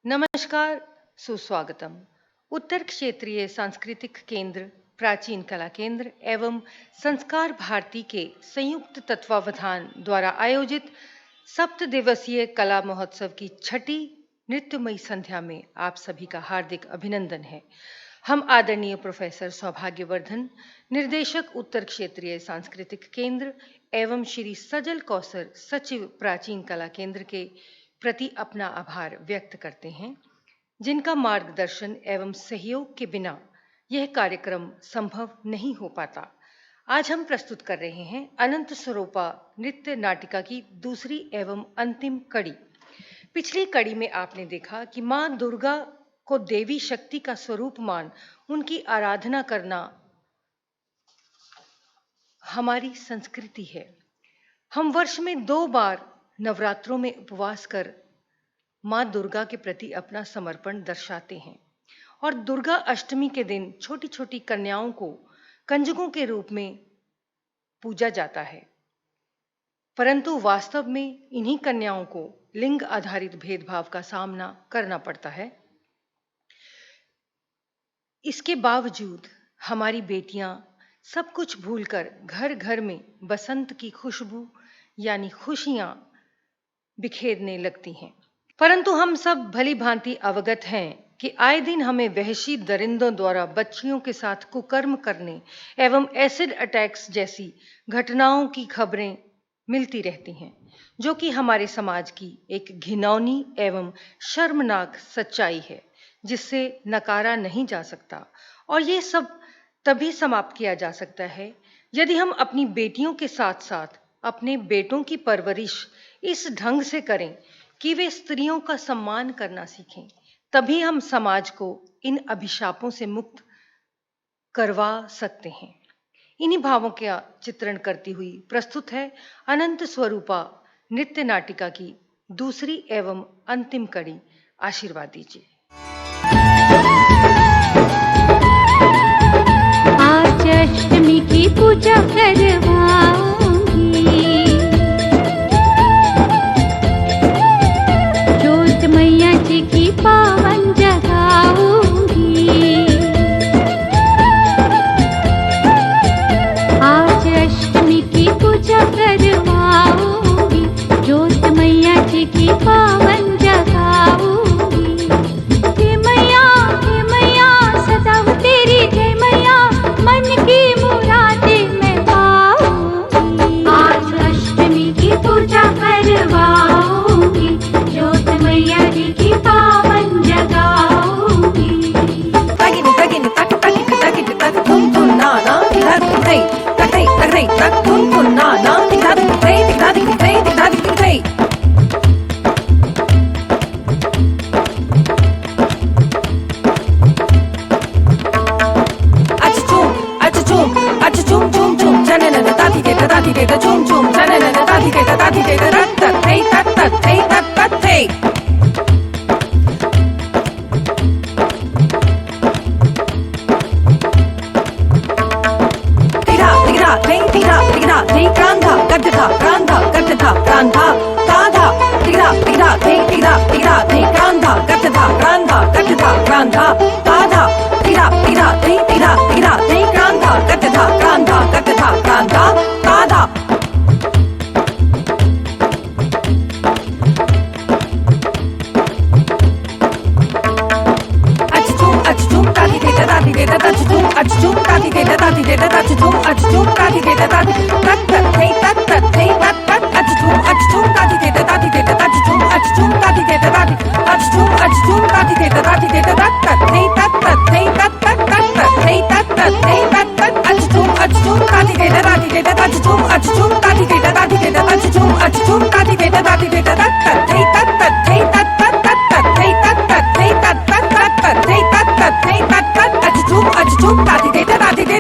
नमस्कार, सुस्वागतम। उत्तर क्षेत्रीय सांस्कृतिक केंद्र, प्राचीन कला केंद्र एवं संस्कार भारती के संयुक्त तत्वावधान द्वारा आयोजित सप्त दिवसीय कला महोत्सव की छठी नृत्यमयी संध्या में आप सभी का हार्दिक अभिनंदन है। हम आदरणीय प्रोफेसर सौभाग्यवर्धन, निर्देशक उत्तर क्षेत्रीय सांस्कृतिक केंद्र एवं श्री सजल कौसर, सचिव प्राचीन कला केंद्र के प्रति अपना आभार व्यक्त करते हैं, जिनका मार्गदर्शन एवं सहयोग के बिना यह कार्यक्रम संभव नहीं हो पाता। आज हम प्रस्तुत कर रहे हैं अनंत स्वरूपा नृत्य नाटिका की दूसरी एवं अंतिम कड़ी। पिछली कड़ी में आपने देखा कि मां दुर्गा को देवी शक्ति का स्वरूप मान उनकी आराधना करना हमारी संस्कृति है। हम वर्ष में 2 बार नवरात्रों में उपवास कर मां दुर्गा के प्रति अपना समर्पण दर्शाते हैं और दुर्गा अष्टमी के दिन छोटी छोटी कन्याओं को कंजकों के रूप में पूजा जाता है, परंतु वास्तव में इन्हीं कन्याओं को लिंग आधारित भेदभाव का सामना करना पड़ता है। इसके बावजूद हमारी बेटियां सब कुछ भूलकर घर घर में बसंत की खुशबू यानी खुशियां बिखेरने लगती हैं। परंतु हम सब भली भांति अवगत हैं कि आए दिन हमें वहशी दरिंदों द्वारा बच्चियों के साथ कुकर्म करने एवं एसिड अटैक्स जैसी घटनाओं की खबरें मिलती रहती हैं, जो कि हमारे समाज की एक घिनौनी एवं शर्मनाक सच्चाई है, जिससे नकारा नहीं जा सकता। और ये सब तभी समाप्त किया जा सकता है यदि हम अपनी बेटियों के साथ साथ अपने बेटों की परवरिश इस ढंग से करें कि वे स्त्रियों का सम्मान करना सीखें। तभी हम समाज को इन अभिशापों से मुक्त करवा सकते हैं। इन्हीं भावों का चित्रण करती हुई प्रस्तुत है अनंत स्वरूपा नृत्य नाटिका की दूसरी एवं अंतिम कड़ी। आशीर्वाद दीजिए। आज अष्टमी की पूजा करवाऊंगी, जोत मैया जी की पावन जगाऊंगी। आज अष्टमी की पूजा करवाऊंगी, जोत मैया जी की पावन जगाऊंगी। हे मैया सदा हो तेरी जय मैया, मन की मुरादें मैं पाऊंगी। आज अष्टमी की पूजा करवाऊंगी, जोत मैया जी की पावन जगाऊंगी।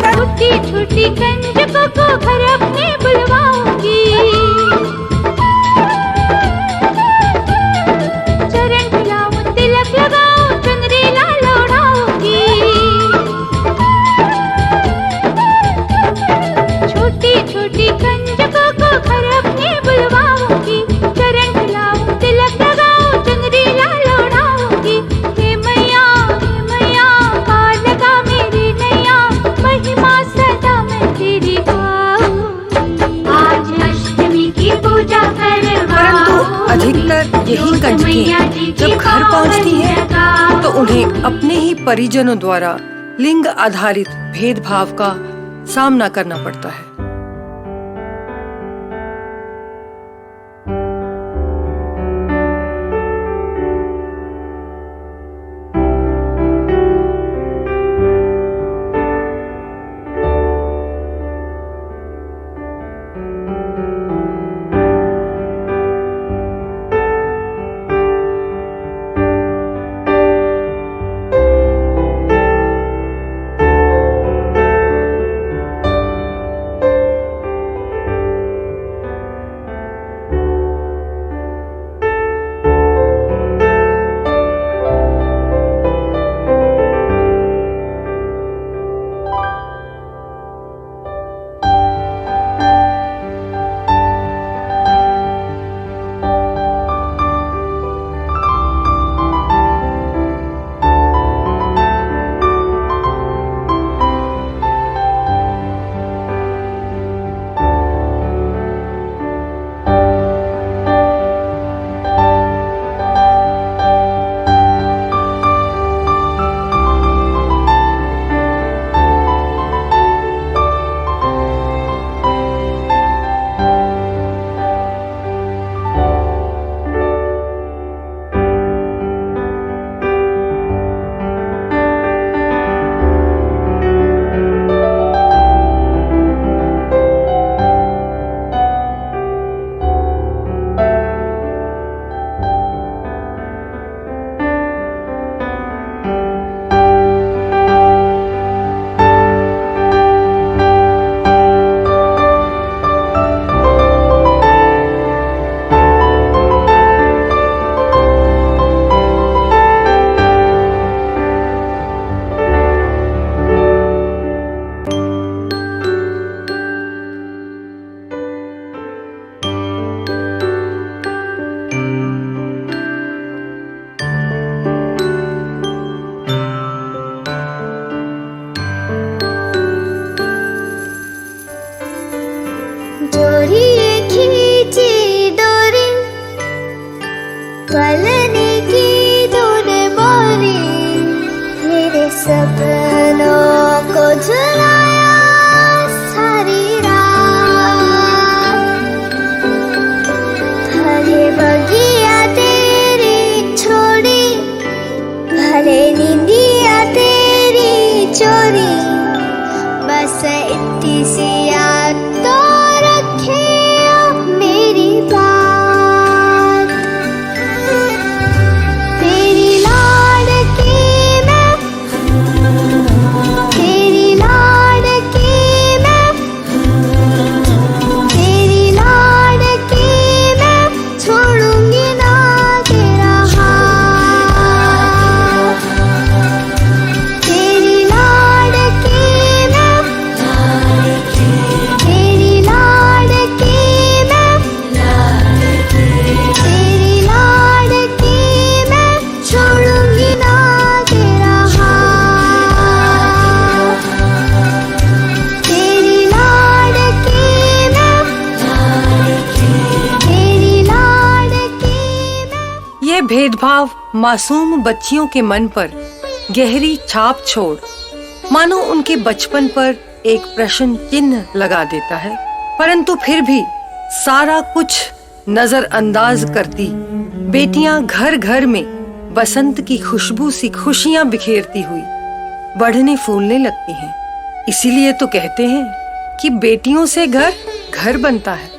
छोटी छोटी कंजकों को घर अपने यही कंजकें जब घर पहुंचती हैं, तो उन्हें अपने ही परिजनों द्वारा लिंग आधारित भेदभाव का सामना करना पड़ता है। भेदभाव मासूम बच्चियों के मन पर गहरी छाप छोड़ मानो उनके बचपन पर एक प्रश्न चिन्ह लगा देता है। परंतु फिर भी सारा कुछ नजरअंदाज करती बेटियां घर घर में बसंत की खुशबू सी खुशियां बिखेरती हुई बढ़ने फूलने लगती हैं। इसीलिए तो कहते हैं कि बेटियों से घर घर बनता है।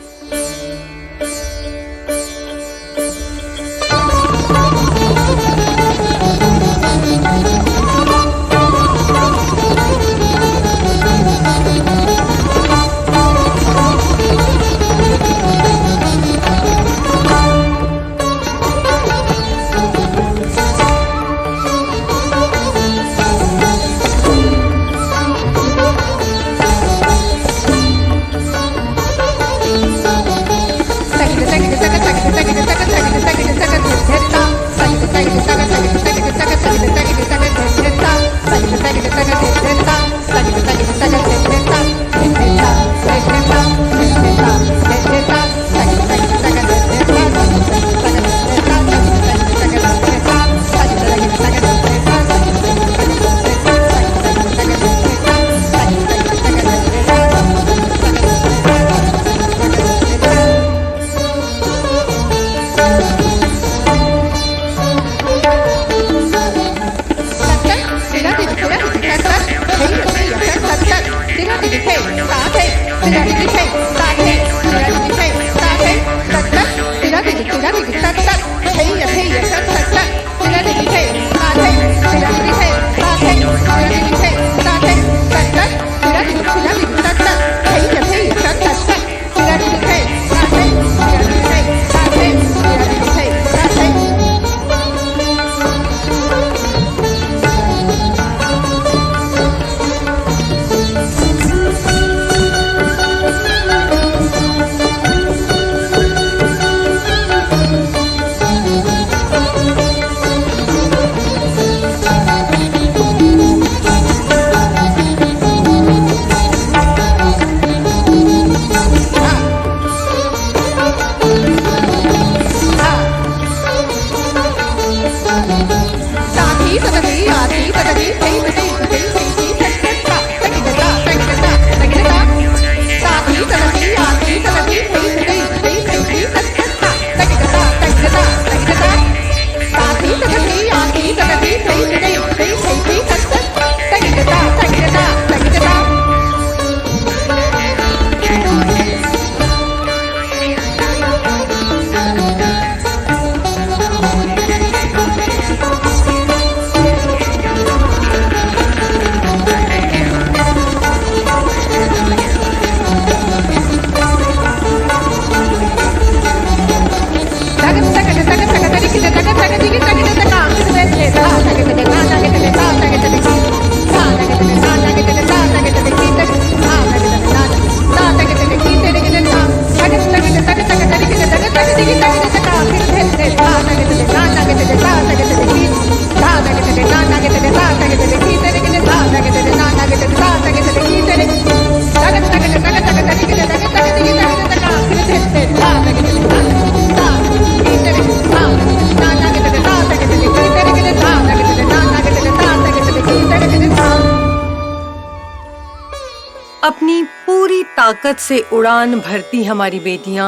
ताकत से उड़ान भरती हमारी बेटियां,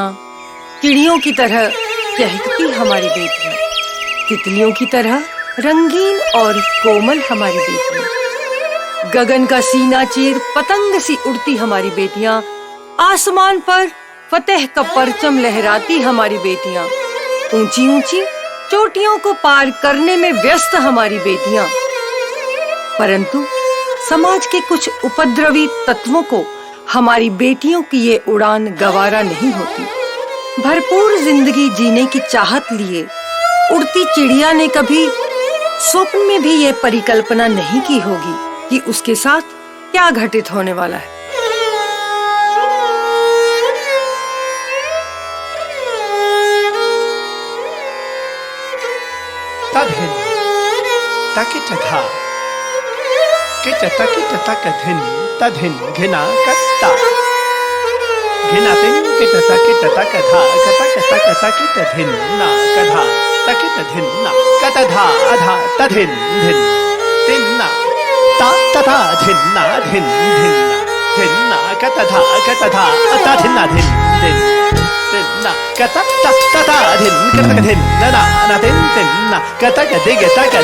चिड़ियों की तरह चहकती हमारी बेटियां, तितलियों की तरह रंगीन और कोमल हमारी बेटियां, गगन का सीना चीर पतंग सी उड़ती हमारी बेटियां, आसमान पर फतेह का परचम लहराती हमारी बेटियां, ऊंची ऊंची चोटियों को पार करने में व्यस्त हमारी बेटियां। परंतु समाज के कुछ उपद्रवी तत्वों को हमारी बेटियों की ये उड़ान गवारा नहीं होती। भरपूर जिंदगी जीने की चाहत लिए उड़ती चिड़िया ने कभी स्वप्न में भी ये परिकल्पना नहीं की होगी कि उसके साथ क्या घटित होने वाला है। तधिन तकिटधा किटतकिटतकधिन तधिन घिना कत्ता घिनातिन किटतकिटतकधा कतकतकिटधिन ना कधा तकिटधिन ना कतधा अधा तधिन धिन तिन्ना ता तथा धिन्ना धिन धिन्ना धिन्ना कतधा कतधा अता धिन्ना धिन धिन तिन्ना कतक तक तथा धिन कतक धिन ना ना तिन तिन्ना कतक दिग तक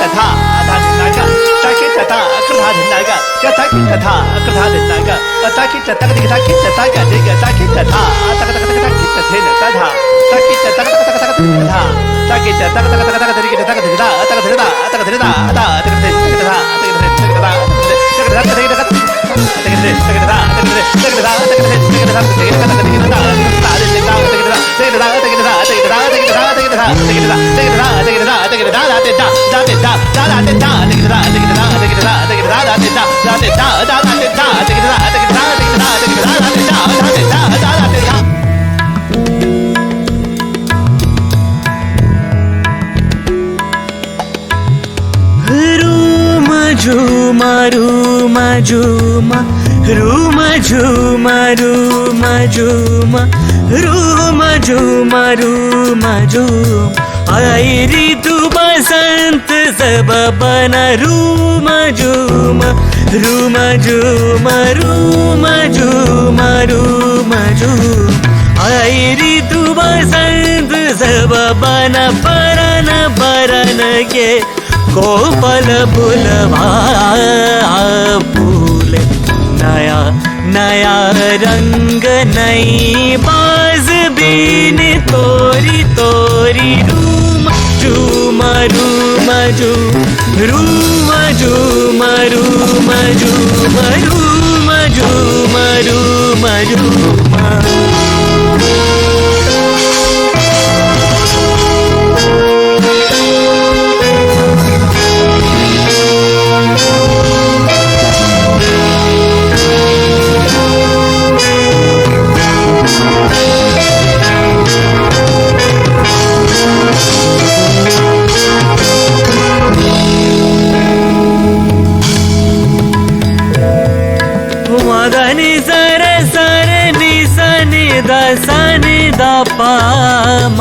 तथा अधा धिन्ना का तक तथा अकृधा धिन्ना का कतक तथा अकृधा धिन्ना का तक तक दिग तक दिग तक तथा तक तक तक तक धिन तथा तक तक तक तक तथा तक तक तक तक तक दिग तक दिग तक दिग तक दिग अधा तक दिग तथा तक दिग तथा तक दिग तक Ruma ruma juma ruma juma ruma juma ruma juma ruma juma आई ऋतु बसंत सब बना रूमा झूमा रूमा झूमा रूमा झूमा रूमा झूमा आई ऋतु बसंत सब बना परन परन के कोपल बुलवा फूल नया नया रंग नई बाज बीन तोरी तोरी रूम झूमा रूमा झूम रूमा झूमा रूमा झूमा रूमा झूमा रूमा झूमा मगनि सर सर नि सनि द सनि द प म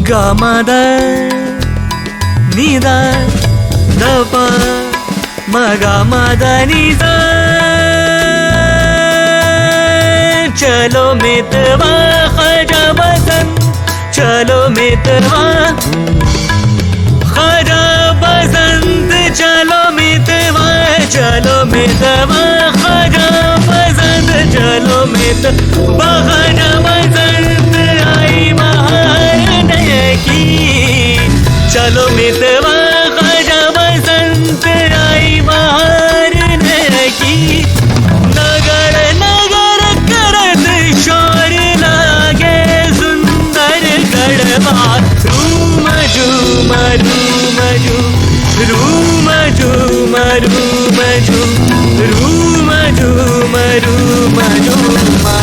ग म द नि द द प म ग म द नि द चलो मितवा खजा बसंत चलो मितवा खजा बसंत चलो मितवा खजा बसंत चलो मितवा खजा बसंत आई बहार नय की चलो मितवा खजा बसंत आई बहार नय की नगर नगर करत शोर लागे सुंदर गढ़वा रूम झूम रूम झूम रूम झूम रूम झूम रूम झूम रूम झूमा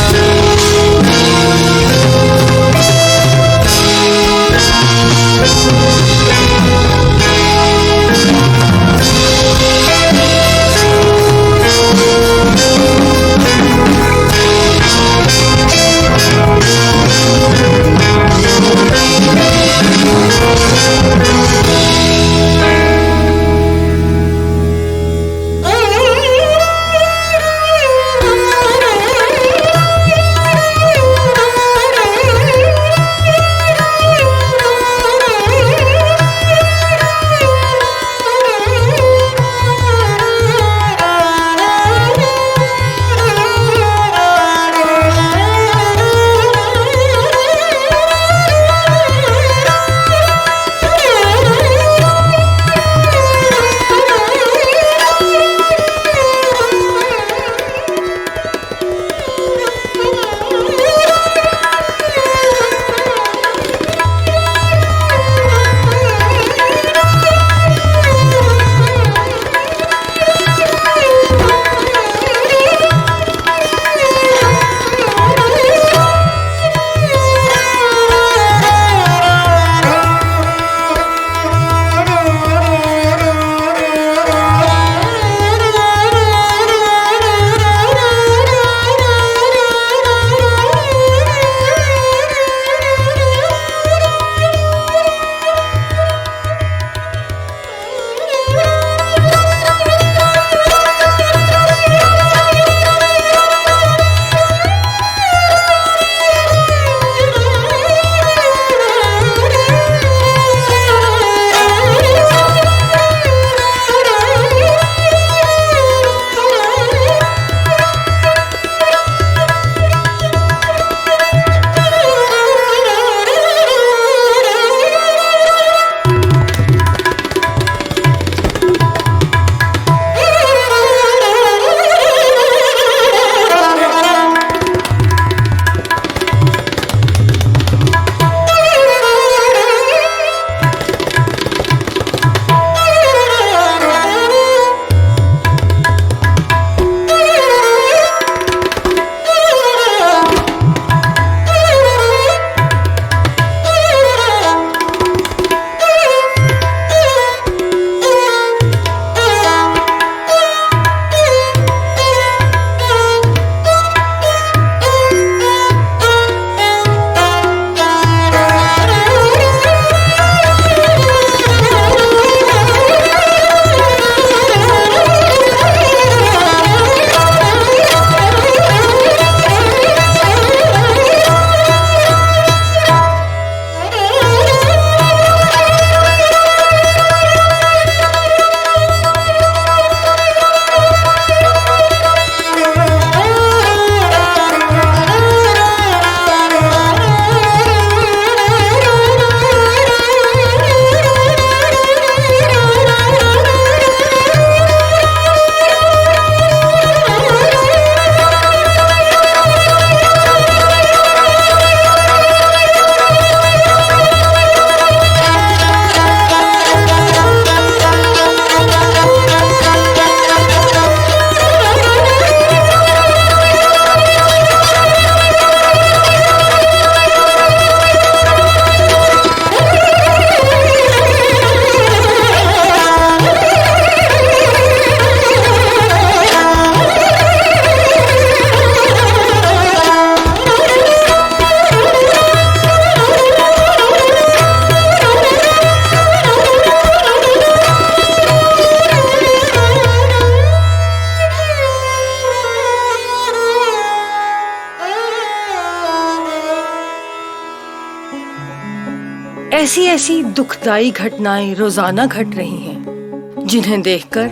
ऐसी ऐसी दुखदाई घटनाएं रोजाना घट रही हैं, जिन्हें देखकर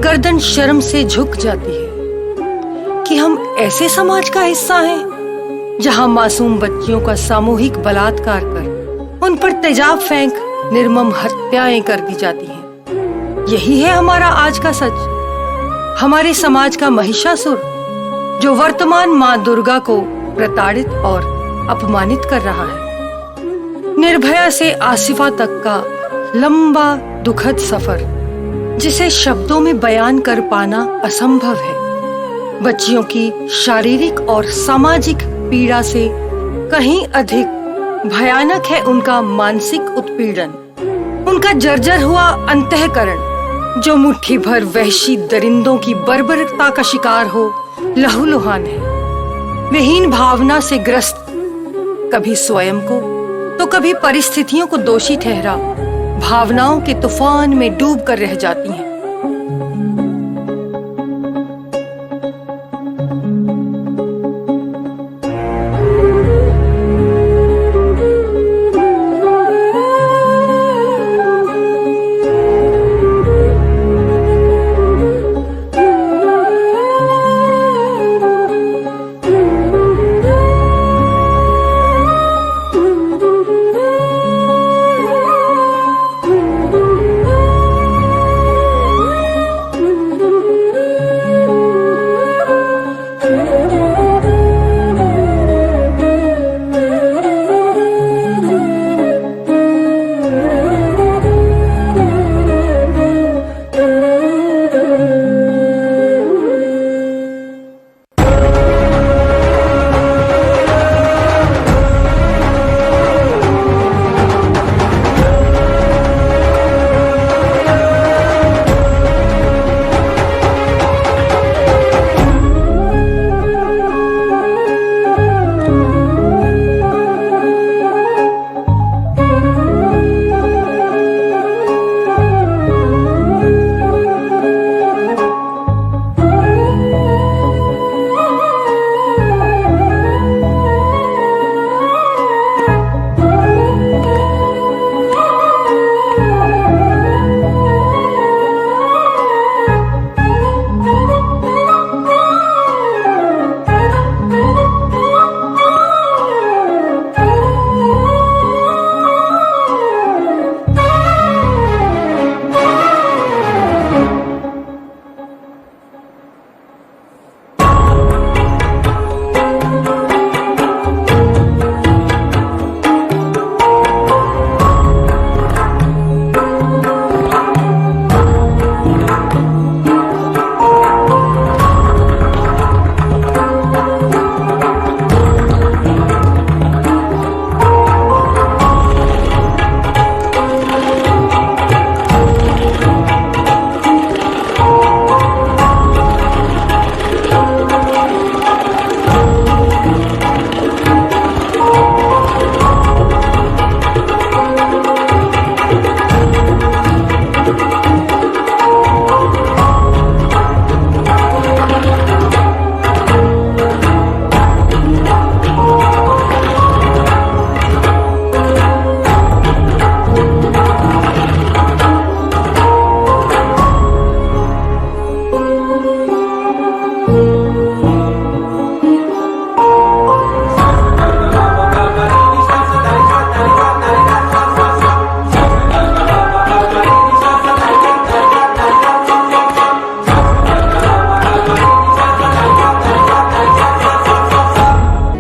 गर्दन शर्म से झुक जाती है कि हम ऐसे समाज का हिस्सा हैं जहां मासूम बच्चियों का सामूहिक बलात्कार कर उन पर तेजाब फेंक निर्मम हत्याएं कर दी जाती हैं। यही है हमारा आज का सच, हमारे समाज का महिषासुर जो वर्तमान माँ दुर्गा को प्रताड़ित और अपमानित कर रहा है। निर्भया से आसिफा तक का लंबा दुखद सफर, जिसे शब्दों में बयान कर पाना असंभव है। बच्चियों की शारीरिक और सामाजिक पीड़ा से कहीं अधिक भयानक है उनका मानसिक उत्पीड़न, उनका जर्जर हुआ अंतःकरण जो मुट्ठी भर वहशी दरिंदों की बर्बरता का शिकार हो लहूलुहान है। विहीन भावना से ग्रस्त, कभी स्वयं को तो कभी परिस्थितियों को दोषी ठहरा भावनाओं के तूफान में डूब कर रह जाती हैं।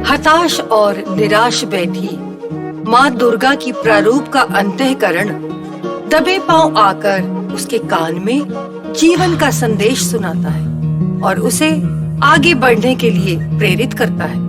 हताश और निराश बैठी माँ दुर्गा की प्रारूप का अंतःकरण दबे पांव आकर उसके कान में जीवन का संदेश सुनाता है और उसे आगे बढ़ने के लिए प्रेरित करता है।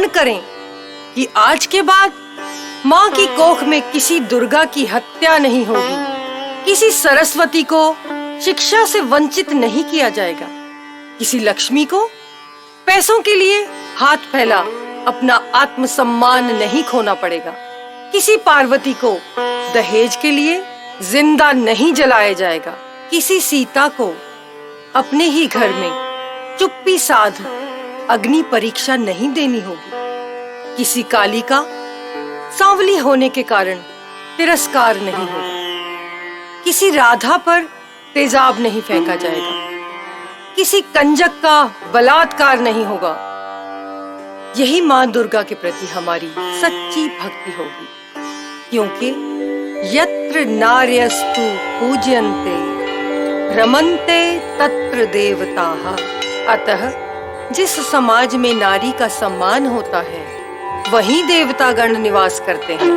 प्रण करें कि आज के बाद माँ की कोख में किसी दुर्गा की हत्या नहीं होगी, किसी सरस्वती को शिक्षा से वंचित नहीं किया जाएगा, किसी लक्ष्मी को पैसों के लिए हाथ फैला अपना आत्मसम्मान नहीं खोना पड़ेगा, किसी पार्वती को दहेज के लिए जिंदा नहीं जलाया जाएगा, किसी सीता को अपने ही घर में चुप्पी साध अग्नि परीक्षा नहीं देनी होगी, किसी काली का सांवली होने के कारण तिरस्कार नहीं होगा, किसी राधा पर तेजाब नहीं फेंका जाएगा, किसी कंजक का बलात्कार नहीं होगा। यही माँ दुर्गा के प्रति हमारी सच्ची भक्ति होगी, क्योंकि यत्र नार्यस्तु पूज्यन्ते रमन्ते तत्र देवताः। अतः जिस समाज में नारी का सम्मान होता है वहीं देवतागण निवास करते हैं।